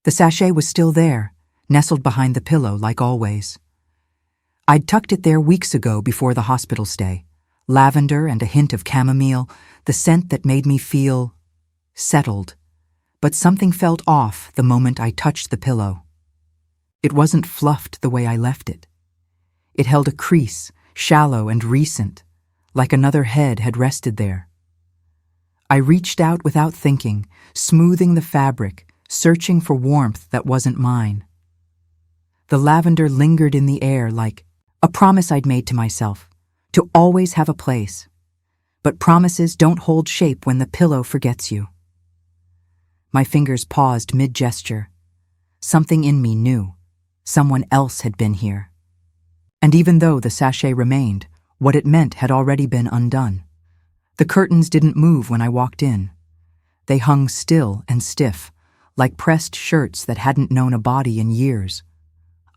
The sachet was still there, nestled behind the pillow like always. I'd tucked it there weeks ago before the hospital stay. Lavender and a hint of chamomile, the scent that made me feel settled. But something felt off the moment I touched the pillow. It wasn't fluffed the way I left it. It held a crease, shallow and recent, like another head had rested there. I reached out without thinking, smoothing the fabric, searching for warmth that wasn't mine. The lavender lingered in the air like a promise I'd made to myself, to always have a place. But promises don't hold shape when the pillow forgets you. My fingers paused mid-gesture. Something in me knew. Someone else had been here. And even though the sachet remained, what it meant had already been undone. The curtains didn't move when I walked in. They hung still and stiff, like pressed shirts that hadn't known a body in years.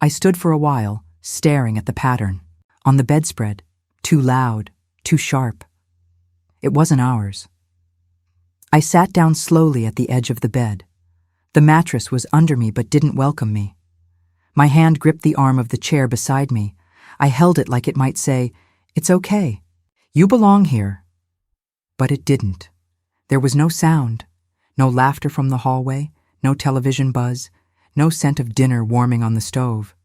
I stood for a while, staring at the pattern. On the bedspread, too loud, too sharp. It wasn't ours. I sat down slowly at the edge of the bed. The mattress was under me but didn't welcome me. My hand gripped the arm of the chair beside me. I held it like it might say, "It's okay. You belong here." But it didn't. There was no sound, no laughter from the hallway, no television buzz, no scent of dinner warming on the stove.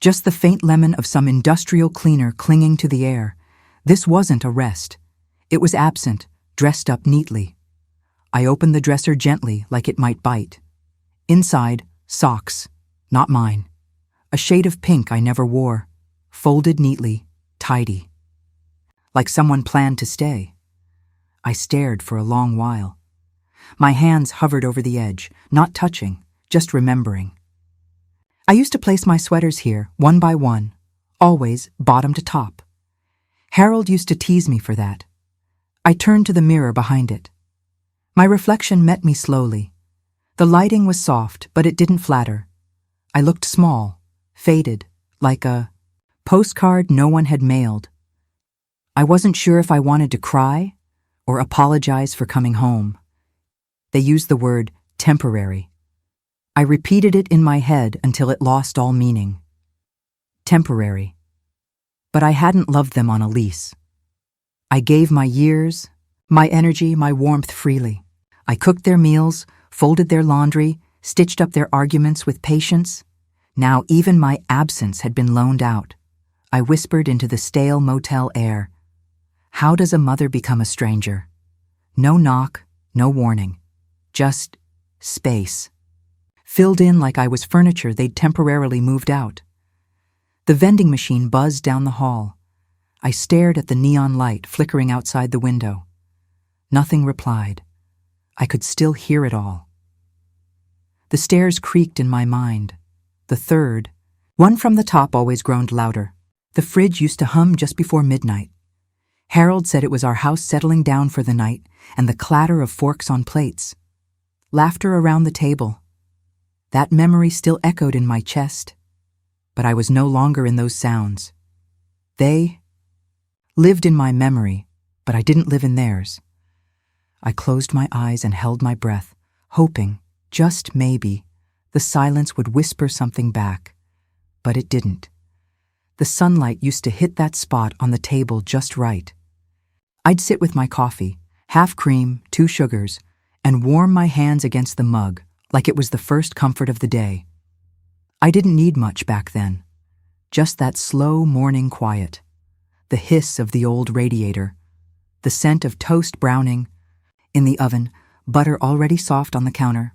Just the faint lemon of some industrial cleaner clinging to the air. This wasn't a rest. It was absent, dressed up neatly. I opened the dresser gently, like it might bite. Inside, socks, not mine. A shade of pink I never wore, folded neatly, tidy. Like someone planned to stay. I stared for a long while. My hands hovered over the edge, not touching, just remembering. I used to place my sweaters here, one by one, always bottom to top. Harold used to tease me for that. I turned to the mirror behind it. My reflection met me slowly. The lighting was soft, but it didn't flatter. I looked small, faded, like a postcard no one had mailed. I wasn't sure if I wanted to cry or apologize for coming home. They used the word temporary. I repeated it in my head until it lost all meaning. Temporary. But I hadn't loved them on a lease. I gave my years, my energy, my warmth freely. I cooked their meals, folded their laundry, stitched up their arguments with patience. Now even my absence had been loaned out. I whispered into the stale motel air. How does a mother become a stranger? No knock, no warning. Just space. Filled in like I was furniture they'd temporarily moved out. The vending machine buzzed down the hall. I stared at the neon light flickering outside the window. Nothing replied. I could still hear it all. The stairs creaked in my mind. The third, one from the top, always groaned louder. The fridge used to hum just before midnight. Harold said it was our house settling down for the night and the clatter of forks on plates. Laughter around the table. That memory still echoed in my chest, but I was no longer in those sounds. They lived in my memory, but I didn't live in theirs. I closed my eyes and held my breath, hoping, just maybe, the silence would whisper something back, but it didn't. The sunlight used to hit that spot on the table just right. I'd sit with my coffee, half cream, 2 sugars, and warm my hands against the mug like it was the first comfort of the day. I didn't need much back then. Just that slow morning quiet, the hiss of the old radiator, the scent of toast browning in the oven, butter already soft on the counter.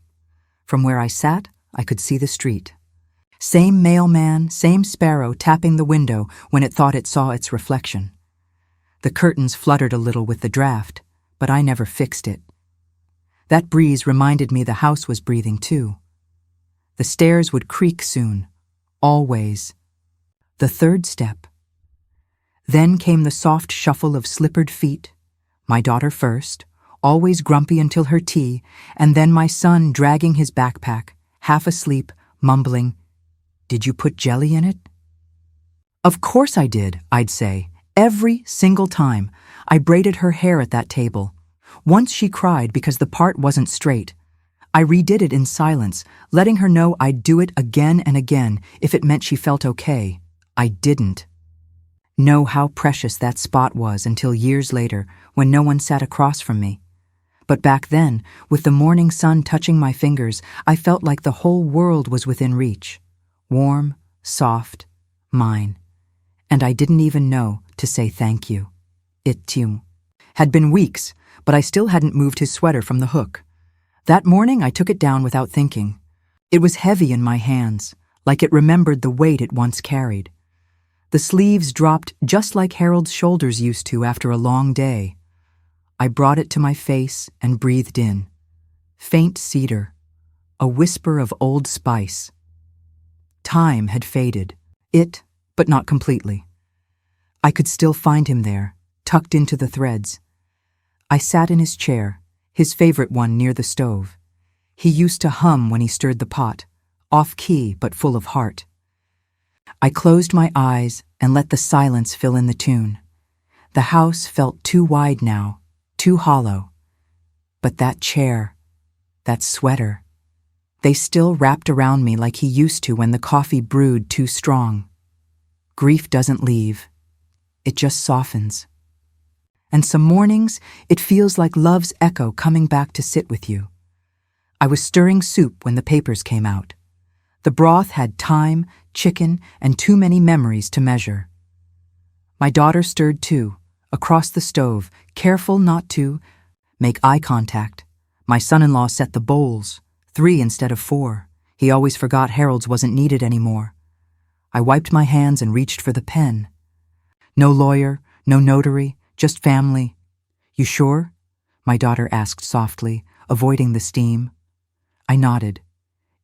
From where I sat, I could see the street. Same mailman, same sparrow tapping the window when it thought it saw its reflection. The curtains fluttered a little with the draft, but I never fixed it. That breeze reminded me the house was breathing too. The stairs would creak soon, always. The third step. Then came the soft shuffle of slippered feet, my daughter first, always grumpy until her tea, and then my son dragging his backpack, half asleep, mumbling, "Did you put jelly in it?" "Of course I did," I'd say, every single time. I braided her hair at that table. Once she cried because the part wasn't straight. I redid it in silence, letting her know I'd do it again and again if it meant she felt okay. I didn't know how precious that spot was until years later when no one sat across from me. But back then, with the morning sun touching my fingers, I felt like the whole world was within reach. Warm, soft, mine. And I didn't even know to say thank you. It, too, had been weeks, but I still hadn't moved his sweater from the hook. That morning I took it down without thinking. It was heavy in my hands, like it remembered the weight it once carried. The sleeves dropped just like Harold's shoulders used to after a long day. I brought it to my face and breathed in. Faint cedar, a whisper of old spice. Time had faded. But not completely. I could still find him there, tucked into the threads. I sat in his chair, his favorite one near the stove. He used to hum when he stirred the pot, off-key but full of heart. I closed my eyes and let the silence fill in the tune. The house felt too wide now, too hollow. But that chair, that sweater, they still wrapped around me like he used to when the coffee brewed too strong. Grief doesn't leave. It just softens. And some mornings, it feels like love's echo coming back to sit with you. I was stirring soup when the papers came out. The broth had thyme, chicken, and too many memories to measure. My daughter stirred too, across the stove, careful not to make eye contact. My son-in-law set the bowls, 3 instead of 4. He always forgot Harold's wasn't needed anymore. I wiped my hands and reached for the pen. No lawyer, no notary, just family. You sure? My daughter asked softly, avoiding the steam. I nodded.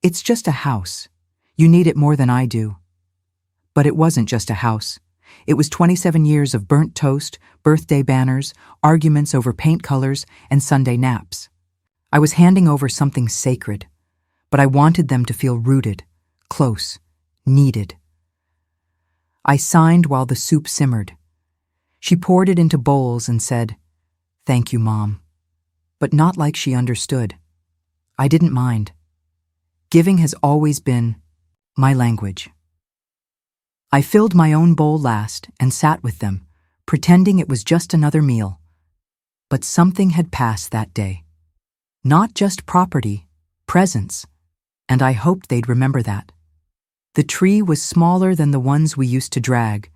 It's just a house. You need it more than I do. But it wasn't just a house. It was 27 years of burnt toast, birthday banners, arguments over paint colors, and Sunday naps. I was handing over something sacred, but I wanted them to feel rooted, close, needed. I signed while the soup simmered. She poured it into bowls and said, "Thank you, Mom," but not like she understood. I didn't mind. Giving has always been my language. I filled my own bowl last and sat with them, pretending it was just another meal. But something had passed that day. Not just property, presence, and I hoped they'd remember that. The tree was smaller than the ones we used to drag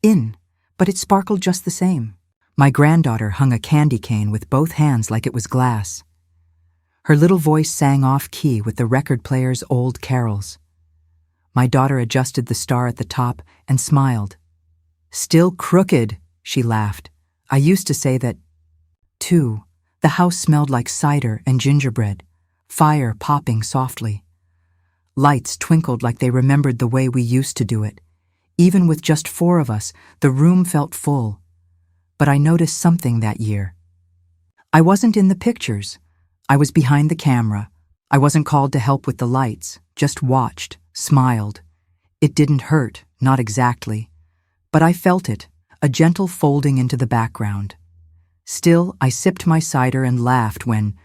in, but it sparkled just the same. My granddaughter hung a candy cane with both hands like it was glass. Her little voice sang off-key with the record player's old carols. My daughter adjusted the star at the top and smiled. "Still crooked," she laughed. I used to say that, too. The house smelled like cider and gingerbread, fire popping softly. Lights twinkled like they remembered the way we used to do it. Even with just 4 of us, the room felt full. But I noticed something that year. I wasn't in the pictures. I was behind the camera. I wasn't called to help with the lights, just watched, smiled. It didn't hurt, not exactly. But I felt it, a gentle folding into the background. Still, I sipped my cider and laughed when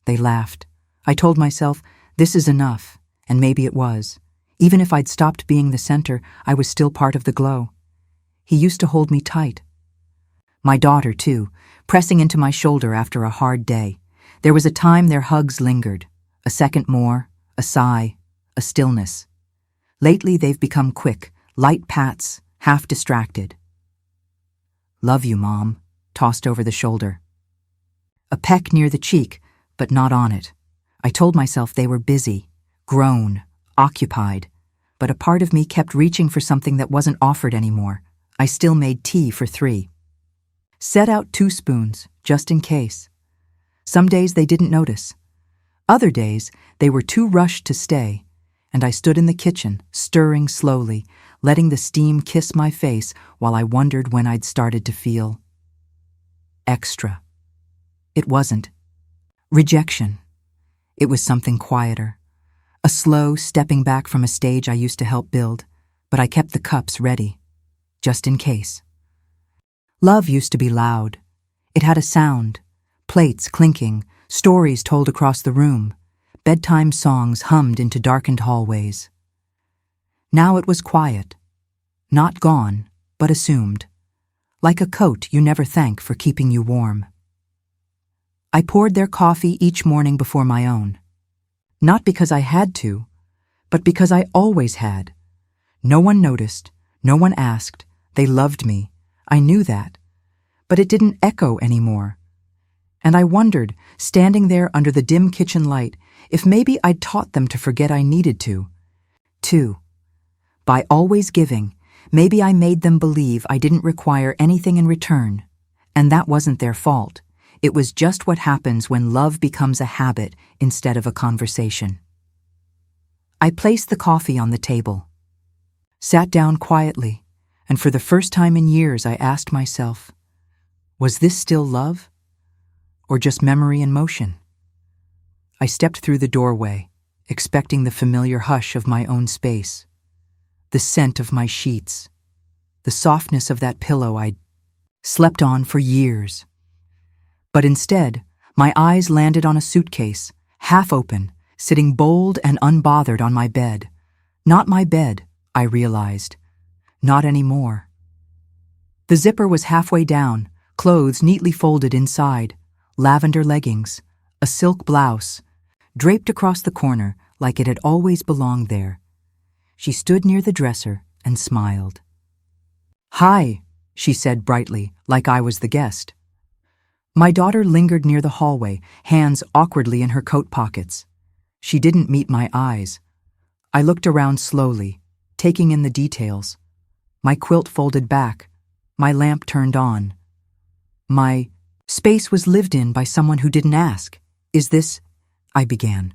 they laughed. I told myself, this is enough. And maybe it was. Even if I'd stopped being the center, I was still part of the glow. He used to hold me tight. My daughter, too, pressing into my shoulder after a hard day. There was a time their hugs lingered. A second more, a sigh, a stillness. Lately they've become quick, light pats, half distracted. "Love you, Mom," tossed over the shoulder. A peck near the cheek, but not on it. I told myself they were busy. Grown, occupied, but a part of me kept reaching for something that wasn't offered anymore. I still made tea for 3. Set out 2 spoons, just in case. Some days they didn't notice. Other days, they were too rushed to stay, and I stood in the kitchen, stirring slowly, letting the steam kiss my face while I wondered when I'd started to feel extra. It wasn't rejection. It was something quieter. A slow stepping back from a stage I used to help build, but I kept the cups ready, just in case. Love used to be loud. It had a sound, plates clinking, stories told across the room, Bedtime songs hummed into darkened hallways. Now it was quiet. Not gone, but assumed. Like a coat you never thank for keeping you warm. I poured their coffee each morning before my own. Not because I had to, but because I always had. No one noticed, no one asked, they loved me, I knew that. But it didn't echo anymore. And I wondered, standing there under the dim kitchen light, if maybe I'd taught them to forget I needed to. By always giving, maybe I made them believe I didn't require anything in return. And that wasn't their fault. It was just what happens when love becomes a habit instead of a conversation. I placed the coffee on the table, sat down quietly, and for the first time in years I asked myself, was this still love? Or just memory in motion? I stepped through the doorway, expecting the familiar hush of my own space, the scent of my sheets, the softness of that pillow I'd slept on for years. But instead, my eyes landed on a suitcase, half open, sitting bold and unbothered on my bed. Not my bed, I realized. Not anymore. The zipper was halfway down, clothes neatly folded inside, lavender leggings, a silk blouse, draped across the corner like it had always belonged there. She stood near the dresser and smiled. "Hi," she said brightly, like I was the guest. My daughter lingered near the hallway, hands awkwardly in her coat pockets. She didn't meet my eyes. I looked around slowly, taking in the details. My quilt folded back, my lamp turned on. My space was lived in by someone who didn't ask. "Is this—" I began.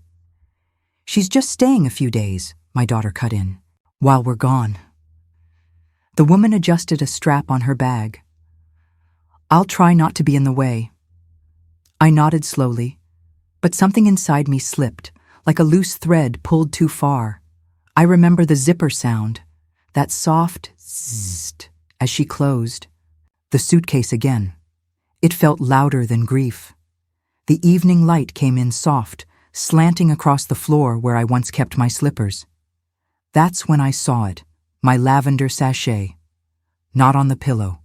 "She's just staying a few days," my daughter cut in, "while we're gone." The woman adjusted a strap on her bag. "I'll try not to be in the way." I nodded slowly, but something inside me slipped, like a loose thread pulled too far. I remember the zipper sound, that soft zzzt as she closed. The suitcase again. It felt louder than grief. The evening light came in soft, slanting across the floor where I once kept my slippers. That's when I saw it, my lavender sachet. Not on the pillow,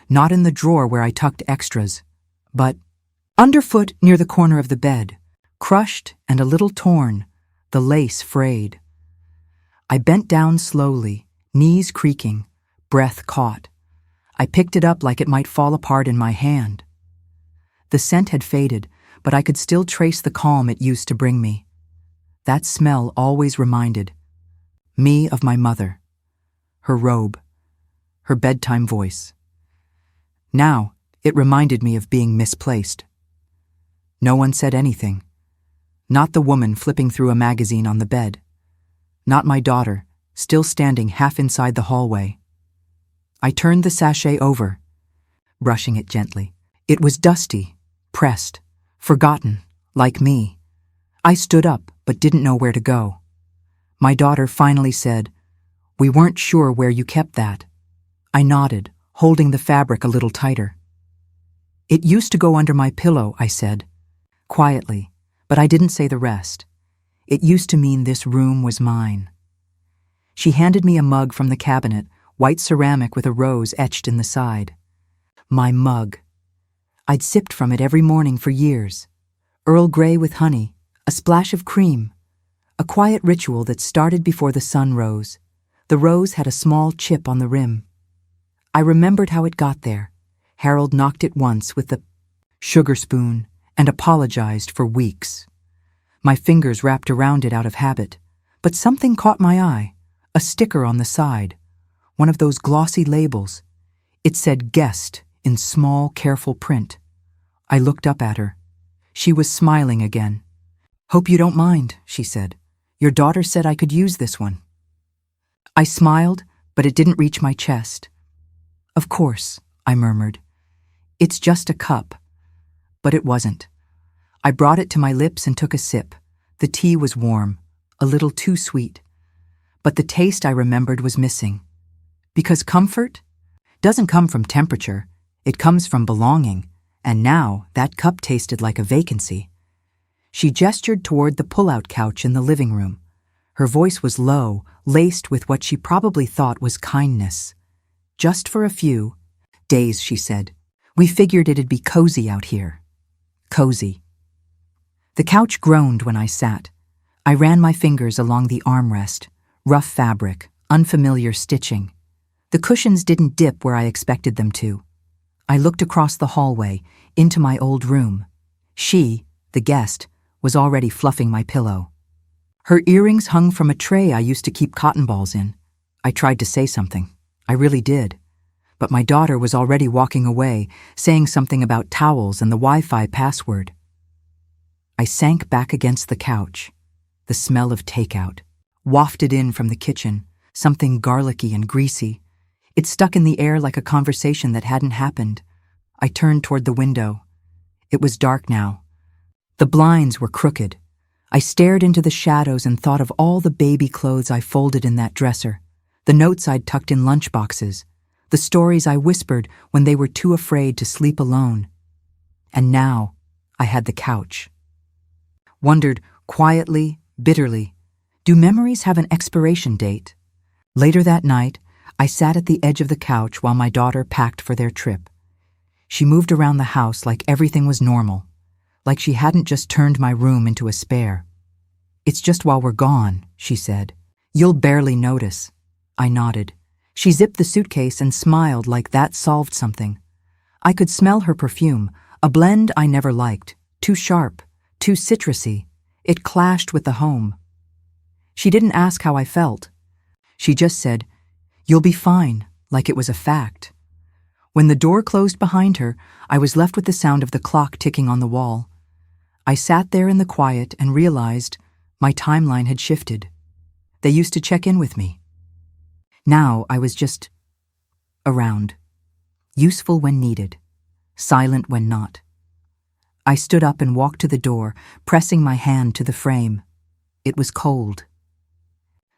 not in the drawer where I tucked extras, but underfoot near the corner of the bed, crushed and a little torn, the lace frayed. I bent down slowly, knees creaking, breath caught. I picked it up like it might fall apart in my hand. The scent had faded, but I could still trace the calm it used to bring me. That smell always reminded me of my mother, her robe, her bedtime voice. Now, it reminded me of being misplaced. No one said anything. Not the woman flipping through a magazine on the bed. Not my daughter, still standing half inside the hallway. I turned the sachet over, brushing it gently. It was dusty, pressed, forgotten, like me. I stood up, but didn't know where to go. My daughter finally said, "We weren't sure where you kept that." I nodded, holding the fabric a little tighter. "It used to go under my pillow," I said, quietly, but I didn't say the rest. It used to mean this room was mine. She handed me a mug from the cabinet, white ceramic with a rose etched in the side. My mug. I'd sipped from it every morning for years. Earl Grey with honey, a splash of cream. A quiet ritual that started before the sun rose. The rose had a small chip on the rim. I remembered how it got there. Harold knocked it once with the sugar spoon and apologized for weeks. My fingers wrapped around it out of habit, but something caught my eye, a sticker on the side, one of those glossy labels. It said guest in small, careful print. I looked up at her. She was smiling again. "Hope you don't mind," she said. "Your daughter said I could use this one." I smiled, but it didn't reach my chest. "Of course," I murmured. "It's just a cup." But it wasn't. I brought it to my lips and took a sip. The tea was warm, a little too sweet. But the taste I remembered was missing. Because comfort doesn't come from temperature, it comes from belonging, and now that cup tasted like a vacancy. She gestured toward the pull-out couch in the living room. Her voice was low, laced with what she probably thought was kindness. "Just for a few days," she said. "We figured it'd be cozy out here." Cozy. The couch groaned when I sat. I ran my fingers along the armrest. Rough fabric, unfamiliar stitching. The cushions didn't dip where I expected them to. I looked across the hallway, into my old room. She, the guest, was already fluffing my pillow. Her earrings hung from a tray I used to keep cotton balls in. I tried to say something. I really did. But my daughter was already walking away, saying something about towels and the Wi-Fi password. I sank back against the couch. The smell of takeout wafted in from the kitchen, something garlicky and greasy. It stuck in the air like a conversation that hadn't happened. I turned toward the window. It was dark now. The blinds were crooked. I stared into the shadows and thought of all the baby clothes I folded in that dresser, the notes I'd tucked in lunchboxes, the stories I whispered when they were too afraid to sleep alone. And now I had the couch. Wondered, quietly, bitterly, do memories have an expiration date? Later that night, I sat at the edge of the couch while my daughter packed for their trip. She moved around the house like everything was normal, like she hadn't just turned my room into a spare. "It's just while we're gone," she said. "You'll barely notice." I nodded. She zipped the suitcase and smiled like that solved something. I could smell her perfume, a blend I never liked, too sharp, too citrusy. It clashed with the home. She didn't ask how I felt. She just said, "You'll be fine," like it was a fact. When the door closed behind her, I was left with the sound of the clock ticking on the wall. I sat there in the quiet and realized my timeline had shifted. They used to check in with me. Now I was just around, useful when needed, silent when not. I stood up and walked to the door, pressing my hand to the frame. It was cold.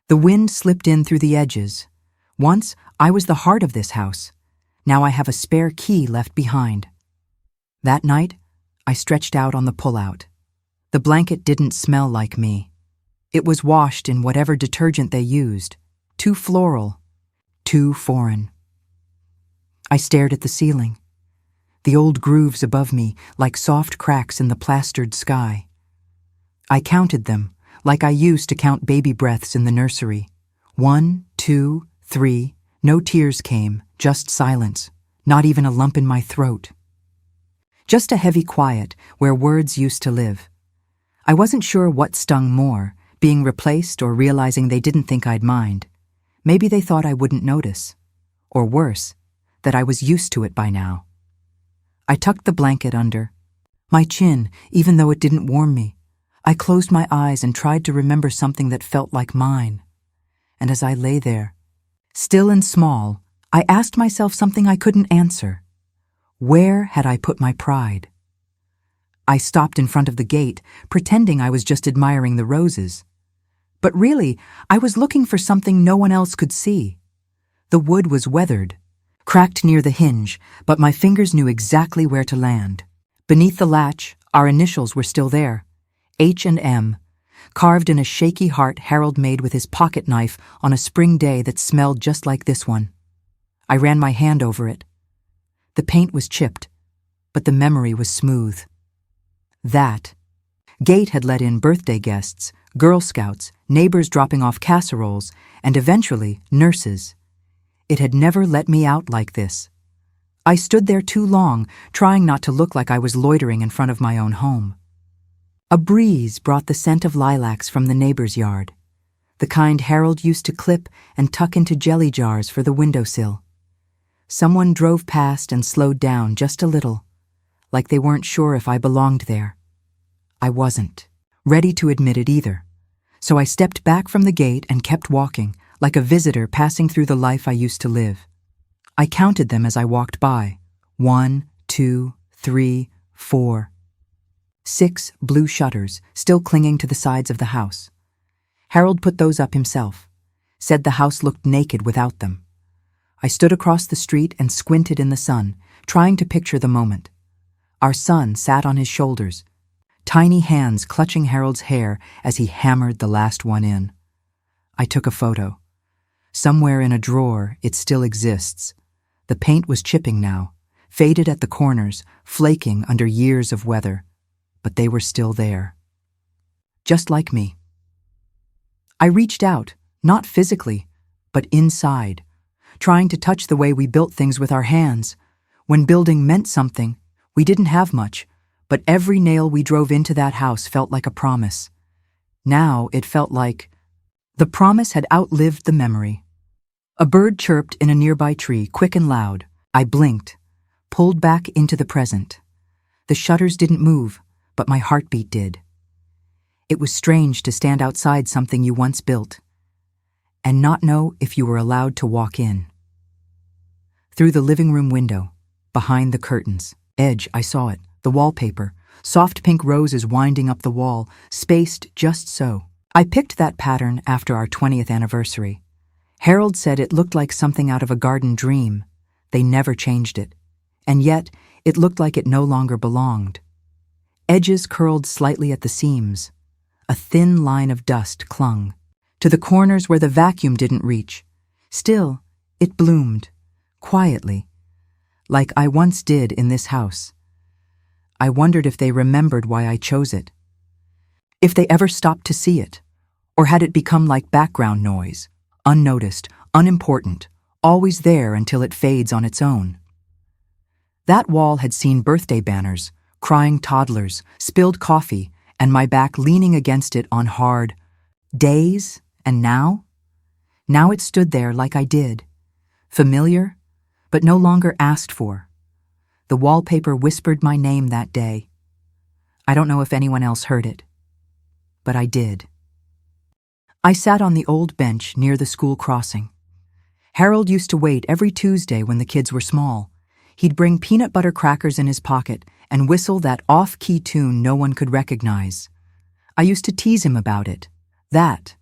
The wind slipped in through the edges. Once, I was the heart of this house. Now I have a spare key left behind. That night, I stretched out on the pull-out. The blanket didn't smell like me. It was washed in whatever detergent they used. Too floral, too foreign. I stared at the ceiling. The old grooves above me like soft cracks in the plastered sky. I counted them like I used to count baby breaths in the nursery. 1, 2, 3, no tears came, just silence, not even a lump in my throat. Just a heavy quiet where words used to live. I wasn't sure what stung more, being replaced or realizing they didn't think I'd mind. Maybe they thought I wouldn't notice. Or worse, that I was used to it by now. I tucked the blanket under my chin, even though it didn't warm me. I closed my eyes and tried to remember something that felt like mine. And as I lay there, still and small, I asked myself something I couldn't answer. Where had I put my pride? I stopped in front of the gate, pretending I was just admiring the roses. But really, I was looking for something no one else could see. The wood was weathered, cracked near the hinge, but my fingers knew exactly where to land. Beneath the latch, our initials were still there, H and M, carved in a shaky heart Harold made with his pocket knife on a spring day that smelled just like this one. I ran my hand over it. The paint was chipped, but the memory was smooth. That gate had let in birthday guests, Girl Scouts, neighbors dropping off casseroles, and eventually nurses. It had never let me out like this. I stood there too long, trying not to look like I was loitering in front of my own home. A breeze brought the scent of lilacs from the neighbor's yard, the kind Harold used to clip and tuck into jelly jars for the windowsill. Someone drove past and slowed down just a little, like they weren't sure if I belonged there. I wasn't ready to admit it either, so I stepped back from the gate and kept walking, like a visitor passing through the life I used to live. I counted them as I walked by. 1, 2, 3, 4. 6 blue shutters, still clinging to the sides of the house. Harold put those up himself, said the house looked naked without them. I stood across the street and squinted in the sun, trying to picture the moment. Our son sat on his shoulders, tiny hands clutching Harold's hair as he hammered the last one in. I took a photo. Somewhere in a drawer, it still exists. The paint was chipping now, faded at the corners, flaking under years of weather, but they were still there. Just like me. I reached out, not physically, but inside, trying to touch the way we built things with our hands. When building meant something, we didn't have much, but every nail we drove into that house felt like a promise. Now it felt like the promise had outlived the memory. A bird chirped in a nearby tree, quick and loud. I blinked, pulled back into the present. The shutters didn't move, but my heartbeat did. It was strange to stand outside something you once built and not know if you were allowed to walk in. Through the living room window, behind the curtains, edge, I saw it, the wallpaper, soft pink roses winding up the wall, spaced just so. I picked that pattern after our 20th anniversary. Harold said it looked like something out of a garden dream. They never changed it. And yet, it looked like it no longer belonged. Edges curled slightly at the seams. A thin line of dust clung to the corners where the vacuum didn't reach. Still, it bloomed, quietly, like I once did in this house. I wondered if they remembered why I chose it. If they ever stopped to see it, or had it become like background noise, unnoticed, unimportant, always there until it fades on its own. That wall had seen birthday banners, crying toddlers, spilled coffee, and my back leaning against it on hard days, and now? Now it stood there like I did, familiar, but no longer asked for. The wallpaper whispered my name that day. I don't know if anyone else heard it, but I did. I sat on the old bench near the school crossing. Harold used to wait every Tuesday when the kids were small. He'd bring peanut butter crackers in his pocket and whistle that off-key tune no one could recognize. I used to tease him about it. That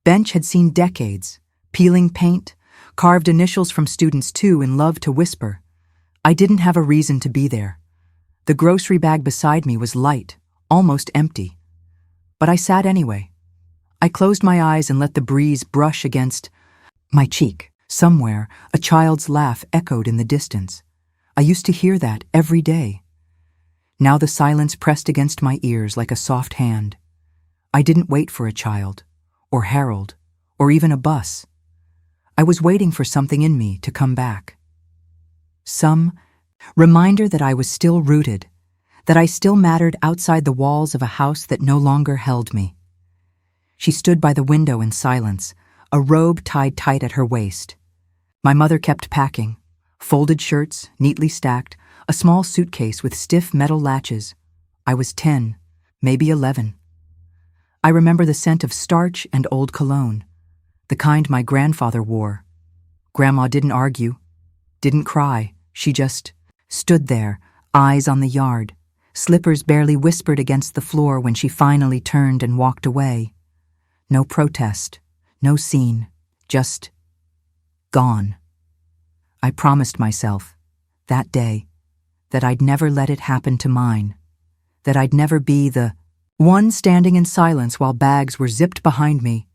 bench had seen decades, peeling paint, carved initials from students too, and loved to whisper. I didn't have a reason to be there. The grocery bag beside me was light, almost empty. But I sat anyway. I closed my eyes and let the breeze brush against my cheek. Somewhere, a child's laugh echoed in the distance. I used to hear that every day. Now the silence pressed against my ears like a soft hand. I didn't wait for a child, or Harold, or even a bus. I was waiting for something in me to come back. Some reminder that I was still rooted, that I still mattered outside the walls of a house that no longer held me. She stood by the window in silence, a robe tied tight at her waist. My mother kept packing, folded shirts, neatly stacked, a small suitcase with stiff metal latches. I was 10, maybe 11. I remember the scent of starch and old cologne, the kind my grandfather wore. Grandma didn't argue, didn't cry. She just stood there, eyes on the yard. Slippers barely whispered against the floor when she finally turned and walked away. No protest, no scene, just gone. I promised myself, that day, that I'd never let it happen to mine, that I'd never be the one standing in silence while bags were zipped behind me.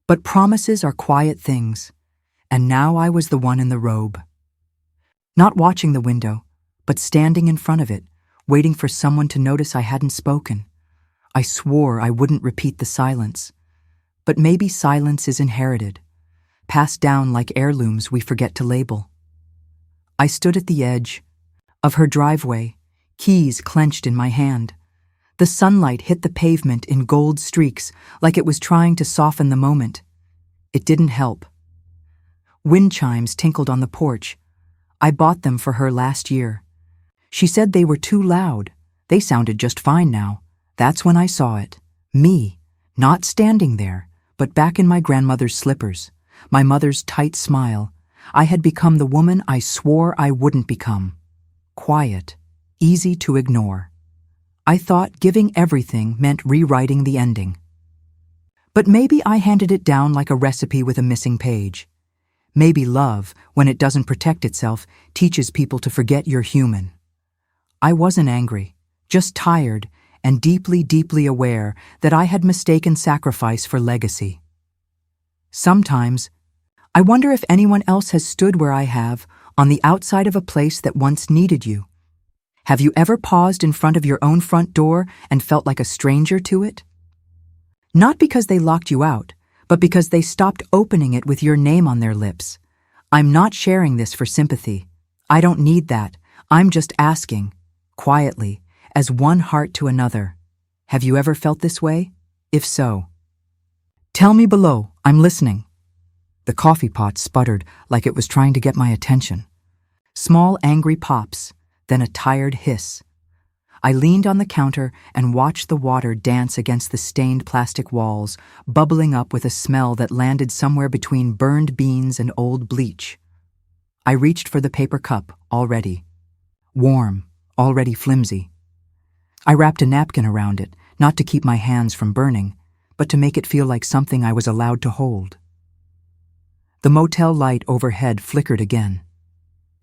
But promises are quiet things, and now I was the one in the robe. Not watching the window, but standing in front of it, waiting for someone to notice I hadn't spoken. I swore I wouldn't repeat the silence. But maybe silence is inherited, passed down like heirlooms we forget to label. I stood at the edge of her driveway, keys clenched in my hand. The sunlight hit the pavement in gold streaks like it was trying to soften the moment. It didn't help. Wind chimes tinkled on the porch. I bought them for her last year. She said they were too loud. They sounded just fine now. That's when I saw it. Me, not standing there, but back in my grandmother's slippers, my mother's tight smile. I had become the woman I swore I wouldn't become. Quiet, easy to ignore. I thought giving everything meant rewriting the ending. But maybe I handed it down like a recipe with a missing page. Maybe love, when it doesn't protect itself, teaches people to forget you're human. I wasn't angry, just tired and deeply, deeply aware that I had mistaken sacrifice for legacy. Sometimes, I wonder if anyone else has stood where I have, on the outside of a place that once needed you. Have you ever paused in front of your own front door and felt like a stranger to it? Not because they locked you out, but because they stopped opening it with your name on their lips. I'm not sharing this for sympathy. I don't need that. I'm just asking, quietly, as one heart to another. Have you ever felt this way? If so, tell me below. I'm listening. The coffee pot sputtered like it was trying to get my attention. Small angry pops, then a tired hiss. I leaned on the counter and watched the water dance against the stained plastic walls, bubbling up with a smell that landed somewhere between burned beans and old bleach. I reached for the paper cup, already warm, already flimsy. I wrapped a napkin around it, not to keep my hands from burning, but to make it feel like something I was allowed to hold. The motel light overhead flickered again.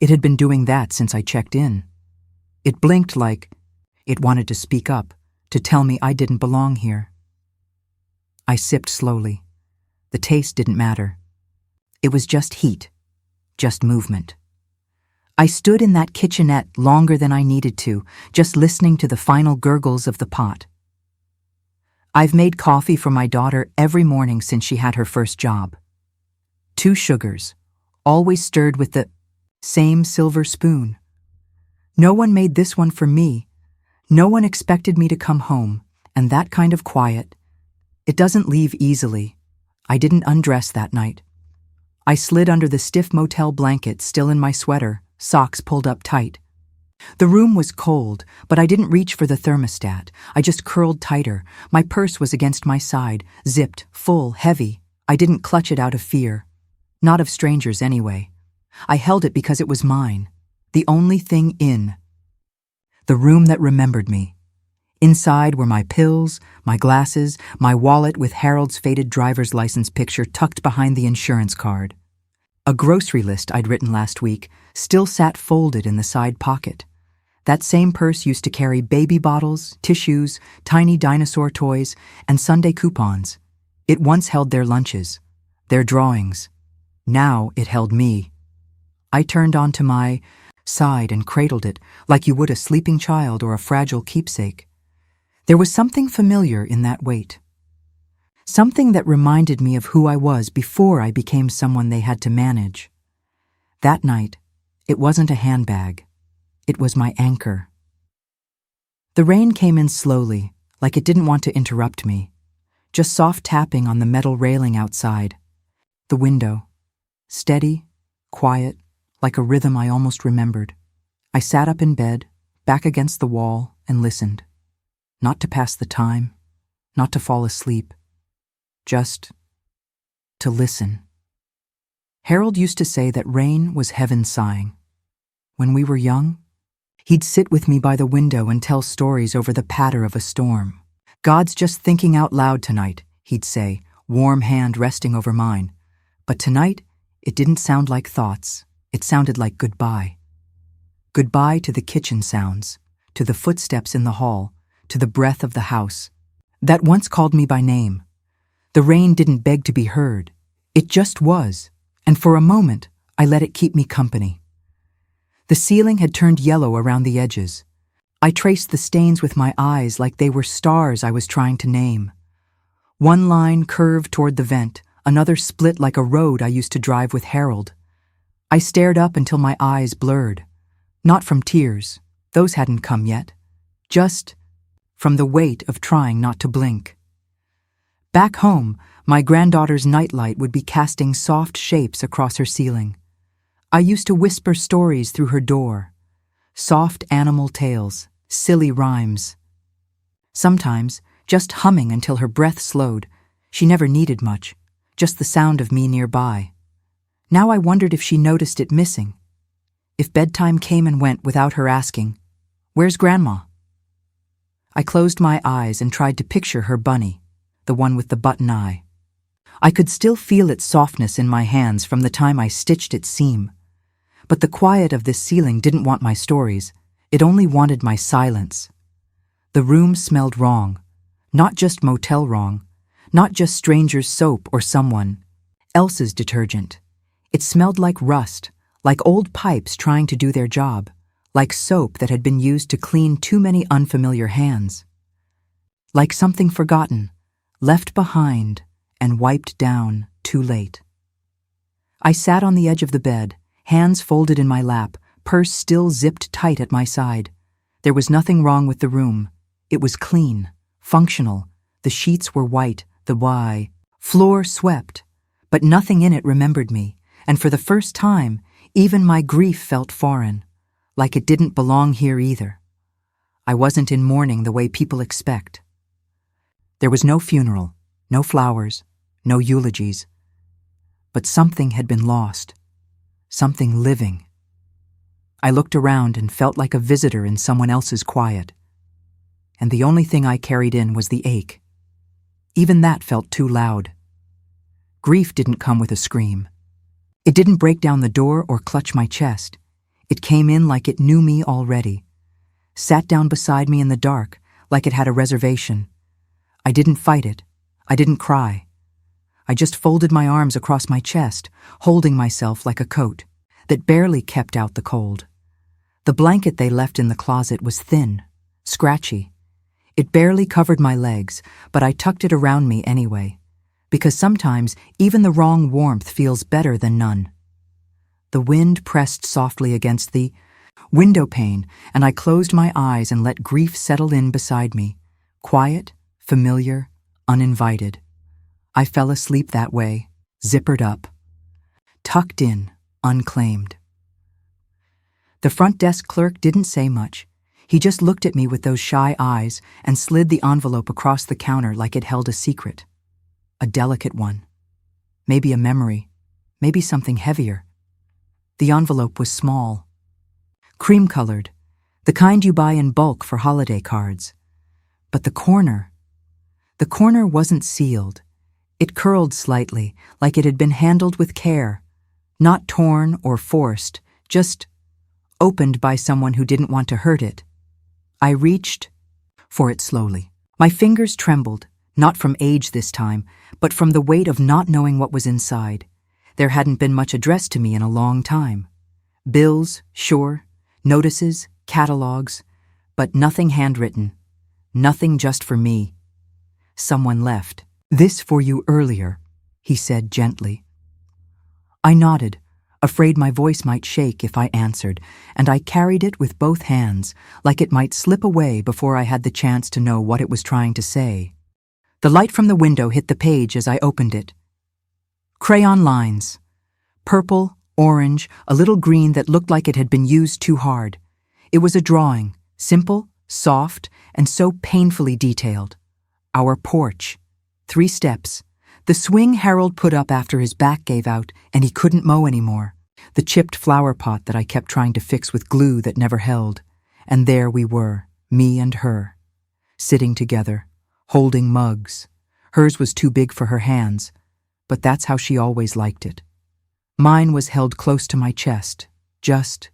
It had been doing that since I checked in. It blinked like it wanted to speak up, to tell me I didn't belong here. I sipped slowly. The taste didn't matter. It was just heat, just movement. I stood in that kitchenette longer than I needed to, just listening to the final gurgles of the pot. I've made coffee for my daughter every morning since she had her first job. 2 sugars, always stirred with the same silver spoon. No one made this one for me. No one expected me to come home, and that kind of quiet, it doesn't leave easily. I didn't undress that night. I slid under the stiff motel blanket, still in my sweater, socks pulled up tight. The room was cold, but I didn't reach for the thermostat. I just curled tighter. My purse was against my side, zipped, full, heavy. I didn't clutch it out of fear. Not of strangers anyway. I held it because it was mine. The only thing in. The room that remembered me. Inside were my pills, my glasses, my wallet with Harold's faded driver's license picture tucked behind the insurance card. A grocery list I'd written last week still sat folded in the side pocket. That same purse used to carry baby bottles, tissues, tiny dinosaur toys, and Sunday coupons. It once held their lunches, their drawings. Now it held me. I turned onto my side and cradled it like you would a sleeping child or a fragile keepsake. There was something familiar in that weight. Something that reminded me of who I was before I became someone they had to manage. That night, it wasn't a handbag. It was my anchor. The rain came in slowly, like it didn't want to interrupt me. Just soft tapping on the metal railing outside. The window. Steady, quiet, like a rhythm I almost remembered. I sat up in bed, back against the wall, and listened. Not to pass the time, not to fall asleep. Just to listen. Harold used to say that rain was heaven sighing. When we were young, he'd sit with me by the window and tell stories over the patter of a storm. God's just thinking out loud tonight, he'd say, warm hand resting over mine. But tonight, it didn't sound like thoughts. It sounded like goodbye. Goodbye to the kitchen sounds, to the footsteps in the hall, to the breath of the house that once called me by name. The rain didn't beg to be heard. It just was, and for a moment, I let it keep me company. The ceiling had turned yellow around the edges. I traced the stains with my eyes like they were stars I was trying to name. One line curved toward the vent, another split like a road I used to drive with Harold. I stared up until my eyes blurred. Not from tears, those hadn't come yet. Just from the weight of trying not to blink. Back home, my granddaughter's nightlight would be casting soft shapes across her ceiling. I used to whisper stories through her door. Soft animal tales, silly rhymes. Sometimes, just humming until her breath slowed. She never needed much, just the sound of me nearby. Now I wondered if she noticed it missing. If bedtime came and went without her asking, "Where's Grandma?" I closed my eyes and tried to picture her bunny, the one with the button eye. I could still feel its softness in my hands from the time I stitched its seam. But the quiet of this ceiling didn't want my stories. It only wanted my silence. The room smelled wrong. Not just motel wrong. Not just stranger's soap or someone else's detergent. It smelled like rust, like old pipes trying to do their job, like soap that had been used to clean too many unfamiliar hands. Like something forgotten, left behind, and wiped down too late. I sat on the edge of the bed, hands folded in my lap, purse still zipped tight at my side. There was nothing wrong with the room. It was clean, functional. The sheets were white, the floor swept. But nothing in it remembered me, and for the first time, even my grief felt foreign, like it didn't belong here either. I wasn't in mourning the way people expect. There was no funeral, no flowers, no eulogies. But something had been lost, something living. I looked around and felt like a visitor in someone else's quiet. And the only thing I carried in was the ache. Even that felt too loud. Grief didn't come with a scream. It didn't break down the door or clutch my chest. It came in like it knew me already. Sat down beside me in the dark, like it had a reservation. I didn't fight it. I didn't cry. I just folded my arms across my chest, holding myself like a coat that barely kept out the cold. The blanket they left in the closet was thin, scratchy. It barely covered my legs, but I tucked it around me anyway, because sometimes even the wrong warmth feels better than none. The wind pressed softly against the window pane, and I closed my eyes and let grief settle in beside me, quiet, familiar, uninvited. I fell asleep that way, zippered up, tucked in, unclaimed. The front desk clerk didn't say much. He just looked at me with those shy eyes and slid the envelope across the counter like it held a secret. A delicate one. Maybe a memory. Maybe something heavier. The envelope was small. Cream-colored. The kind you buy in bulk for holiday cards. But the corner wasn't sealed. It curled slightly, like it had been handled with care. Not torn or forced, just opened by someone who didn't want to hurt it. I reached for it slowly. My fingers trembled, not from age this time, but from the weight of not knowing what was inside. There hadn't been much addressed to me in a long time. Bills, sure, notices, catalogs, but nothing handwritten, nothing just for me. Someone left. "This for you earlier," he said gently. I nodded, afraid my voice might shake if I answered, and I carried it with both hands, like it might slip away before I had the chance to know what it was trying to say. The light from the window hit the page as I opened it. Crayon lines. Purple, orange, a little green that looked like it had been used too hard. It was a drawing, simple, soft, and so painfully detailed. Our porch. 3 steps. The swing Harold put up after his back gave out and he couldn't mow anymore. The chipped flower pot that I kept trying to fix with glue that never held. And there we were, me and her, sitting together, holding mugs. Hers was too big for her hands, but that's how she always liked it. Mine was held close to my chest, just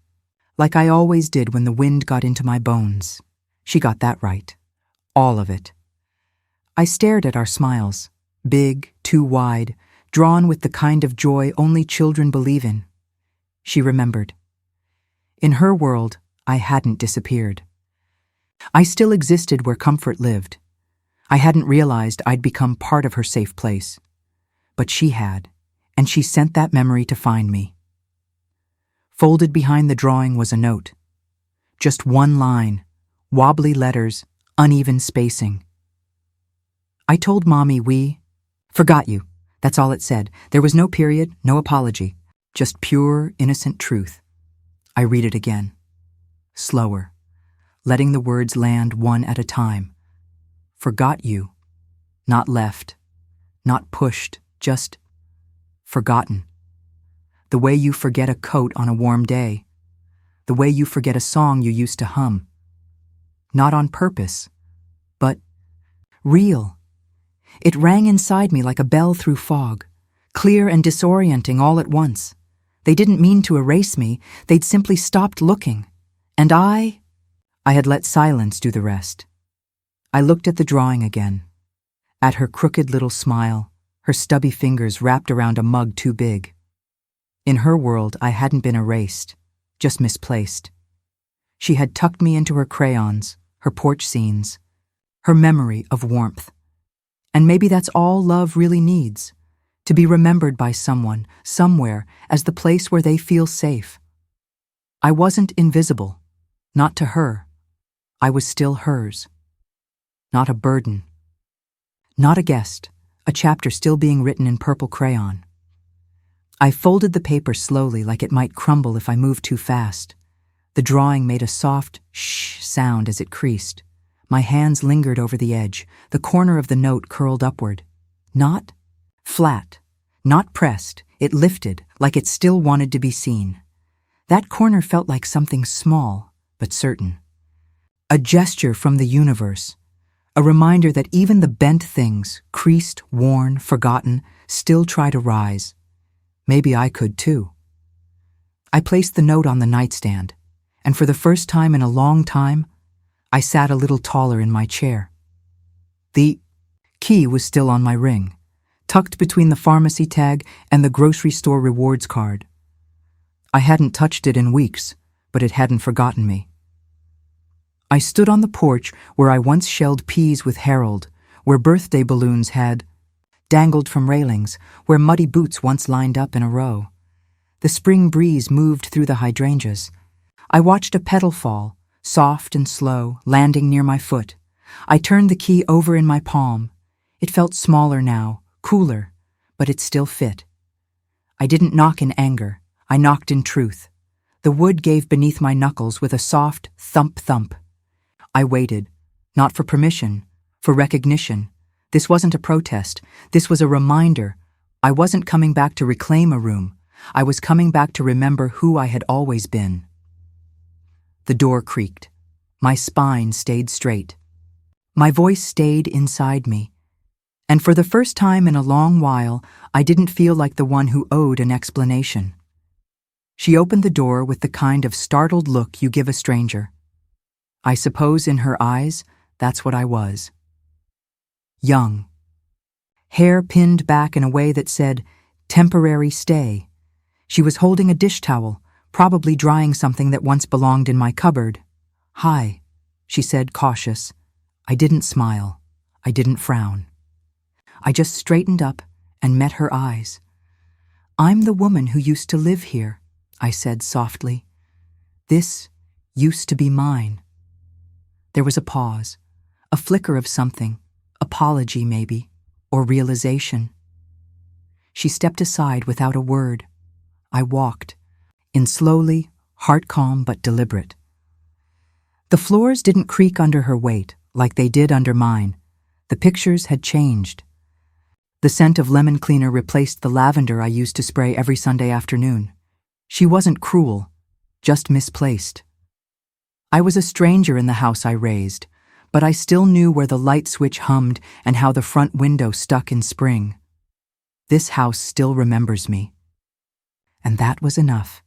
like I always did when the wind got into my bones. She got that right. All of it. I stared at our smiles. Big, too wide, drawn with the kind of joy only children believe in. She remembered. In her world, I hadn't disappeared. I still existed where comfort lived. I hadn't realized I'd become part of her safe place. But she had, and she sent that memory to find me. Folded behind the drawing was a note. Just one line, wobbly letters, uneven spacing. I told Mommy we forgot you. That's all it said. There was no period, no apology. Just pure, innocent truth. I read it again. Slower, letting the words land one at a time. Forgot you. Not left. Not pushed. Just forgotten. The way you forget a coat on a warm day. The way you forget a song you used to hum. Not on purpose, but real. It rang inside me like a bell through fog, clear and disorienting all at once. They didn't mean to erase me, they'd simply stopped looking. And I had let silence do the rest. I looked at the drawing again, at her crooked little smile, her stubby fingers wrapped around a mug too big. In her world, I hadn't been erased, just misplaced. She had tucked me into her crayons, her porch scenes, her memory of warmth. And maybe that's all love really needs, to be remembered by someone, somewhere, as the place where they feel safe. I wasn't invisible, not to her. I was still hers. Not a burden. Not a guest, a chapter still being written in purple crayon. I folded the paper slowly, like it might crumble if I moved too fast. The drawing made a soft shh sound as it creased. My hands lingered over the edge, the corner of the note curled upward. Not flat, not pressed, it lifted, like it still wanted to be seen. That corner felt like something small, but certain. A gesture from the universe, a reminder that even the bent things, creased, worn, forgotten, still try to rise. Maybe I could too. I placed the note on the nightstand, and for the first time in a long time, I sat a little taller in my chair. The key was still on my ring, tucked between the pharmacy tag and the grocery store rewards card. I hadn't touched it in weeks, but it hadn't forgotten me. I stood on the porch where I once shelled peas with Harold, where birthday balloons had dangled from railings, where muddy boots once lined up in a row. The spring breeze moved through the hydrangeas. I watched a petal fall, soft and slow, landing near my foot. I turned the key over in my palm. It felt smaller now, cooler, but it still fit. I didn't knock in anger. I knocked in truth. The wood gave beneath my knuckles with a soft thump-thump. I waited, not for permission, for recognition. This wasn't a protest. This was a reminder. I wasn't coming back to reclaim a room. I was coming back to remember who I had always been. The door creaked. My spine stayed straight. My voice stayed inside me. And for the first time in a long while, I didn't feel like the one who owed an explanation. She opened the door with the kind of startled look you give a stranger. I suppose in her eyes, that's what I was. Young. Hair pinned back in a way that said, temporary stay. She was holding a dish towel, probably drying something that once belonged in my cupboard. Hi, she said, cautious. I didn't smile. I didn't frown. I just straightened up and met her eyes. I'm the woman who used to live here, I said softly. This used to be mine. There was a pause, a flicker of something, apology maybe, or realization. She stepped aside without a word. I walked, in slowly, heart calm but deliberate. The floors didn't creak under her weight like they did under mine. The pictures had changed. The scent of lemon cleaner replaced the lavender I used to spray every Sunday afternoon. She wasn't cruel, just misplaced. I was a stranger in the house I raised, but I still knew where the light switch hummed and how the front window stuck in spring. This house still remembers me. And that was enough.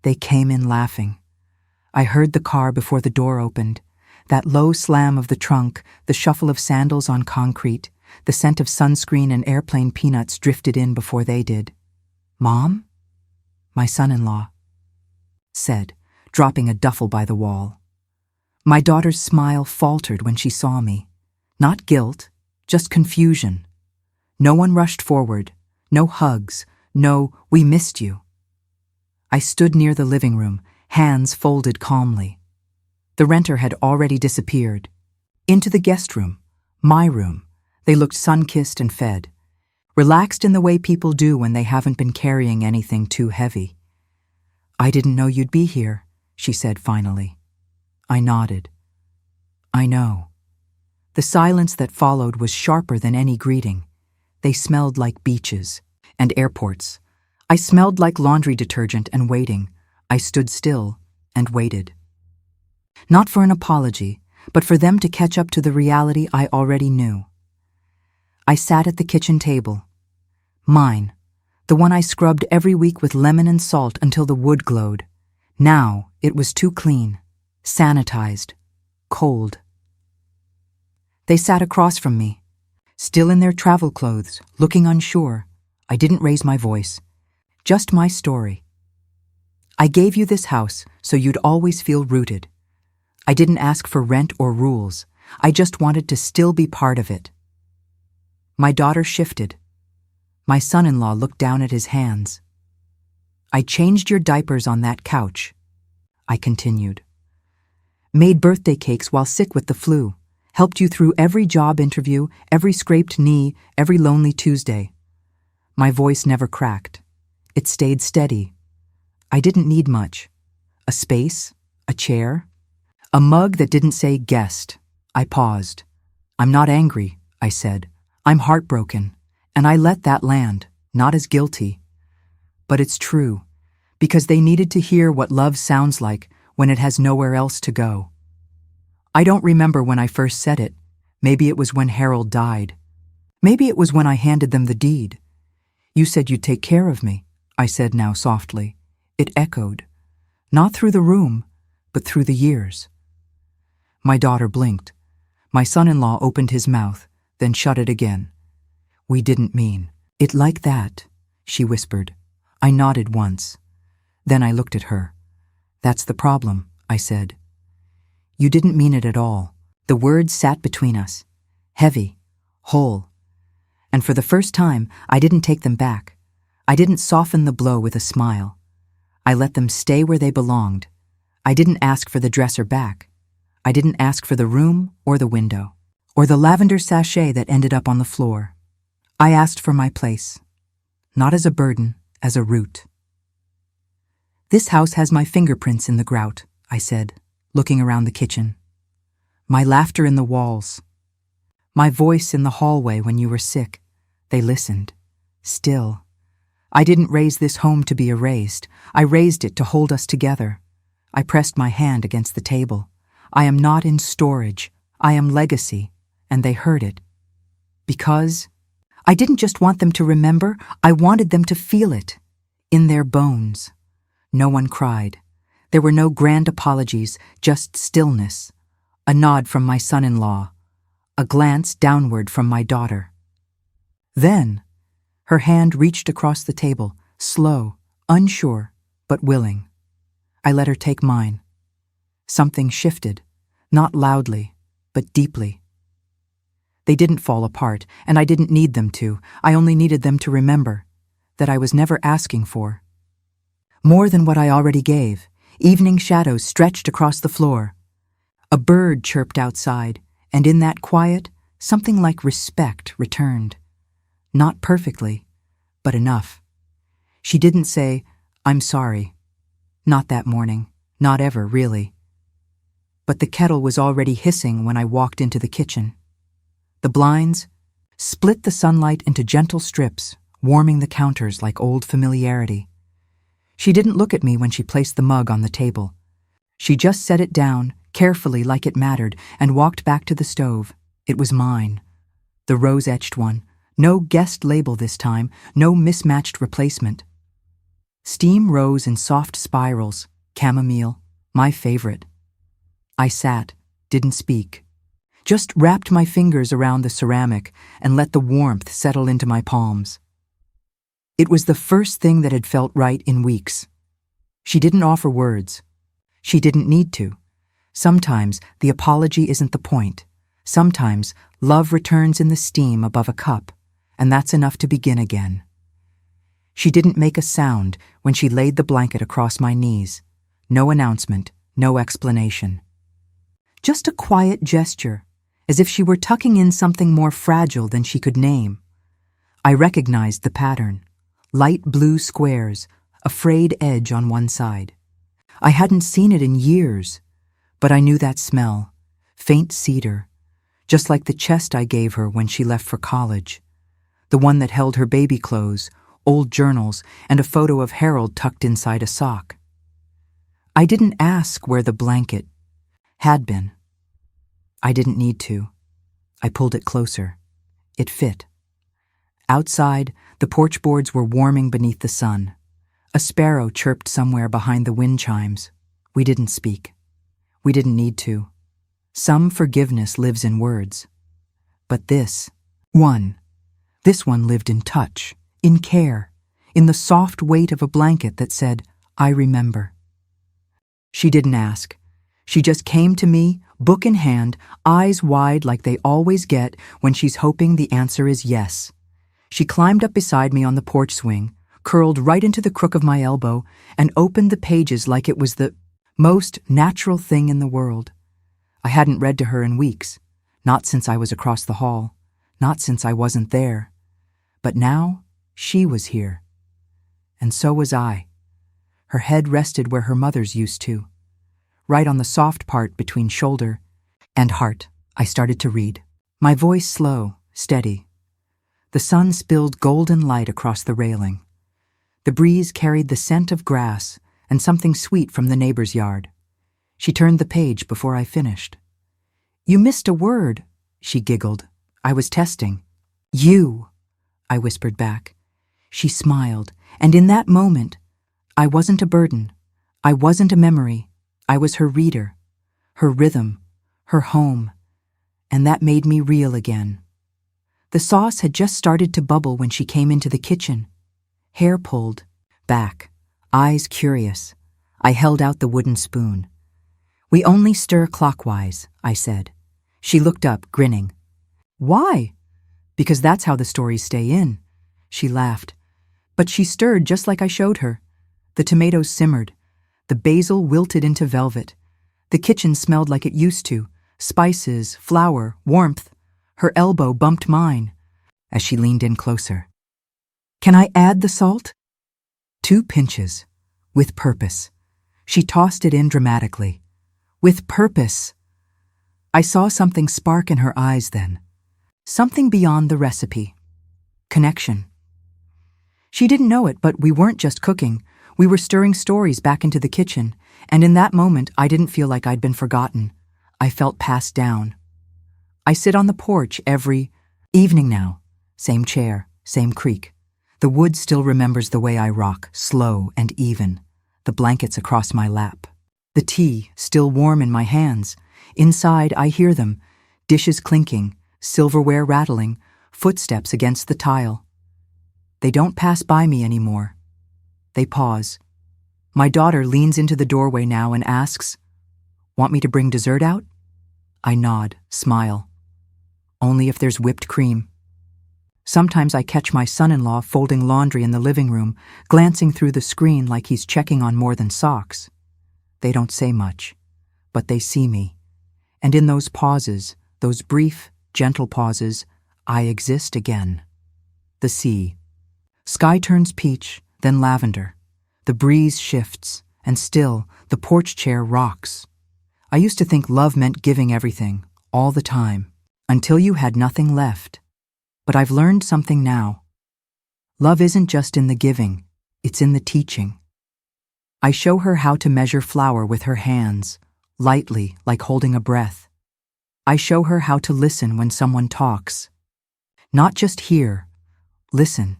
They came in laughing. I heard the car before the door opened, that low slam of the trunk, the shuffle of sandals on concrete, the scent of sunscreen and airplane peanuts drifted in before they did. Mom? My son-in-law said, dropping a duffel by the wall. My daughter's smile faltered when she saw me. Not guilt, just confusion. No one rushed forward, no hugs, no, we missed you. I stood near the living room, hands folded calmly. The renter had already disappeared. Into the guest room, my room, they looked sun-kissed and fed, relaxed in the way people do when they haven't been carrying anything too heavy. I didn't know you'd be here, she said finally. I nodded. I know. The silence that followed was sharper than any greeting. They smelled like beaches and airports. I smelled like laundry detergent and waiting. I stood still and waited. Not for an apology, but for them to catch up to the reality I already knew. I sat at the kitchen table. Mine, the one I scrubbed every week with lemon and salt until the wood glowed. Now it was too clean, sanitized, cold. They sat across from me, still in their travel clothes, looking unsure. I didn't raise my voice. Just my story. I gave you this house so you'd always feel rooted. I didn't ask for rent or rules. I just wanted to still be part of it. My daughter shifted. My son-in-law looked down at his hands. I changed your diapers on that couch, I continued. Made birthday cakes while sick with the flu. Helped you through every job interview, every scraped knee, every lonely Tuesday. My voice never cracked. It stayed steady. I didn't need much. A space, a chair, a mug that didn't say guest. I paused. I'm not angry, I said. I'm heartbroken, and I let that land, not as guilty. But it's true, because they needed to hear what love sounds like when it has nowhere else to go. I don't remember when I first said it. Maybe it was when Harold died. Maybe it was when I handed them the deed. You said you'd take care of me, I said now softly. It echoed, not through the room, but through the years. My daughter blinked. My son-in-law opened his mouth, then shut it again. We didn't mean it like that, she whispered. I nodded once. Then I looked at her. That's the problem, I said. You didn't mean it at all. The words sat between us, heavy, whole. And for the first time, I didn't take them back. I didn't soften the blow with a smile. I let them stay where they belonged. I didn't ask for the dresser back. I didn't ask for the room or the window, or the lavender sachet that ended up on the floor. I asked for my place, not as a burden, as a root. This house has my fingerprints in the grout, I said, looking around the kitchen. My laughter in the walls. My voice in the hallway when you were sick. They listened. Still. I didn't raise this home to be erased. I raised it to hold us together. I pressed my hand against the table. I am not in storage. I am legacy. And they heard it. Because I didn't just want them to remember, I wanted them to feel it. In their bones. No one cried. There were no grand apologies, just stillness. A nod from my son-in-law. A glance downward from my daughter. Then, her hand reached across the table, slow, unsure, but willing. I let her take mine. Something shifted, not loudly, but deeply. They didn't fall apart, and I didn't need them to. I only needed them to remember that I was never asking for. More than what I already gave. Evening shadows stretched across the floor. A bird chirped outside, and in that quiet, something like respect returned. Not perfectly, but enough. She didn't say, I'm sorry. Not that morning, not ever, really. But the kettle was already hissing when I walked into the kitchen. The blinds split the sunlight into gentle strips, warming the counters like old familiarity. She didn't look at me when she placed the mug on the table. She just set it down, carefully like it mattered, and walked back to the stove. It was mine. The rose-etched one. No guest label this time, no mismatched replacement. Steam rose in soft spirals, chamomile, my favorite. I sat, didn't speak. Just wrapped my fingers around the ceramic and let the warmth settle into my palms. It was the first thing that had felt right in weeks. She didn't offer words. She didn't need to. Sometimes the apology isn't the point. Sometimes love returns in the steam above a cup, and that's enough to begin again. She didn't make a sound when she laid the blanket across my knees. No announcement, no explanation. Just a quiet gesture, as if she were tucking in something more fragile than she could name. I recognized the pattern. Light blue squares, a frayed edge on one side. I hadn't seen it in years, but I knew that smell, faint cedar, just like the chest I gave her when she left for college, the one that held her baby clothes, old journals, and a photo of Harold tucked inside a sock. I didn't ask where the blanket had been. I didn't need to. I pulled it closer. It fit. Outside, the porch boards were warming beneath the sun. A sparrow chirped somewhere behind the wind chimes. We didn't speak. We didn't need to. Some forgiveness lives in words. But this one lived in touch, in care, in the soft weight of a blanket that said, "I remember." She didn't ask. She just came to me, book in hand, eyes wide like they always get when she's hoping the answer is yes. She climbed up beside me on the porch swing, curled right into the crook of my elbow, and opened the pages like it was the most natural thing in the world. I hadn't read to her in weeks, not since I was across the hall, not since I wasn't there. But now, she was here. And so was I. Her head rested where her mother's used to, right on the soft part between shoulder and heart. I started to read, my voice slow, steady. The sun spilled golden light across the railing. The breeze carried the scent of grass and something sweet from the neighbor's yard. She turned the page before I finished. "You missed a word," she giggled. "I was testing." "You," I whispered back. She smiled, and in that moment, I wasn't a burden. I wasn't a memory. I was her reader, her rhythm, her home, and that made me real again. The sauce had just started to bubble when she came into the kitchen. Hair pulled back, eyes curious. I held out the wooden spoon. "We only stir clockwise," I said. She looked up, grinning. "Why?" "Because that's how the stories stay in." She laughed. But she stirred just like I showed her. The tomatoes simmered. The basil wilted into velvet. The kitchen smelled like it used to. Spices, flour, warmth. Her elbow bumped mine as she leaned in closer. "Can I add the salt?" 2 pinches. With purpose. She tossed it in dramatically. With purpose. I saw something spark in her eyes then. Something beyond the recipe. Connection. She didn't know it, but we weren't just cooking. We were stirring stories back into the kitchen, and in that moment I didn't feel like I'd been forgotten. I felt passed down. I sit on the porch every evening now. Same chair, same creak. The wood still remembers the way I rock, slow and even. The blankets across my lap. The tea, still warm in my hands. Inside, I hear them. Dishes clinking, silverware rattling, footsteps against the tile. They don't pass by me anymore. They pause. My daughter leans into the doorway now and asks, "Want me to bring dessert out?" I nod, smile. "Only if there's whipped cream." Sometimes I catch my son-in-law folding laundry in the living room, glancing through the screen like he's checking on more than socks. They don't say much, but they see me. And in those pauses, those brief, gentle pauses, I exist again. The sea. Sky turns peach, then lavender. The breeze shifts, and still, the porch chair rocks. I used to think love meant giving everything, all the time, until you had nothing left. But I've learned something now. Love isn't just in the giving, it's in the teaching. I show her how to measure flour with her hands, lightly, like holding a breath. I show her how to listen when someone talks. Not just hear, listen.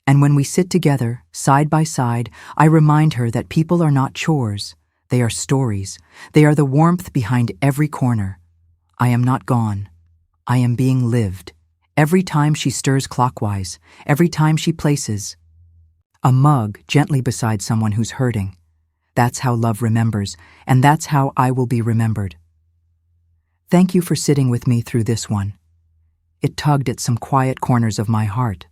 And when we sit together, side by side, I remind her that people are not chores. They are stories. They are the warmth behind every corner. I am not gone. I am being lived. Every time she stirs clockwise, every time she places a mug gently beside someone who's hurting. That's how love remembers, and that's how I will be remembered. Thank you for sitting with me through this one. It tugged at some quiet corners of my heart.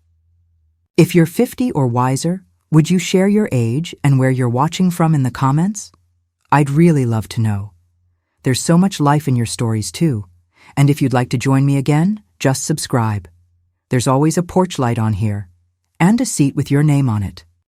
If you're 50 or wiser, would you share your age and where you're watching from in the comments? I'd really love to know. There's so much life in your stories too, and if you'd like to join me again, just subscribe. There's always a porch light on here, and a seat with your name on it.